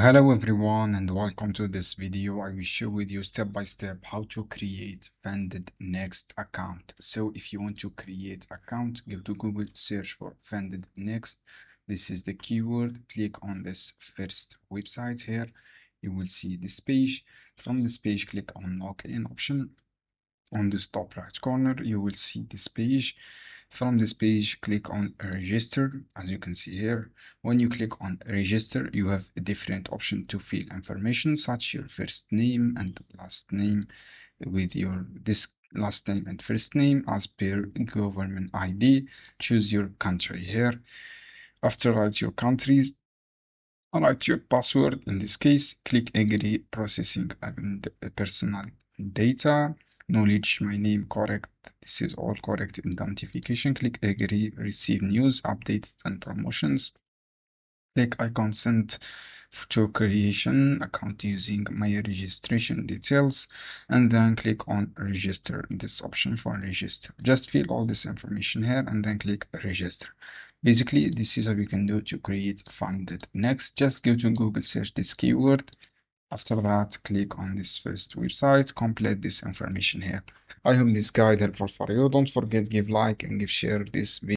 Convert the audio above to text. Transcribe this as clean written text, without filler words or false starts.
Hello everyone and welcome to this video. I will share with you step by step how to create funded next account. So if you want to create account, go to Google, search for funded next. This is the keyword. Click on this first website here. You will see this page. From this page, click on login option. On this top right corner, you will see this page. From this page, click on register. As you can see here, when you click on register, you have a different option to fill information such your first name and last name with your last name and first name as per government ID. Choose your country here. After write your countries, write your password. In this case, click agree processing and personal data. Knowledge, my name correct. This is all correct. Identification. Click agree. Receive news, updates, and promotions. Click I consent to creation account using my registration details, and then click on register. This option for register. Just fill all this information here and then click register. Basically, this is how you can do to create funded. Next, just go to Google, search this keyword. After that, click on this first website, complete this information here. I hope this guide helpful for you. Don't forget, give like and give share this video.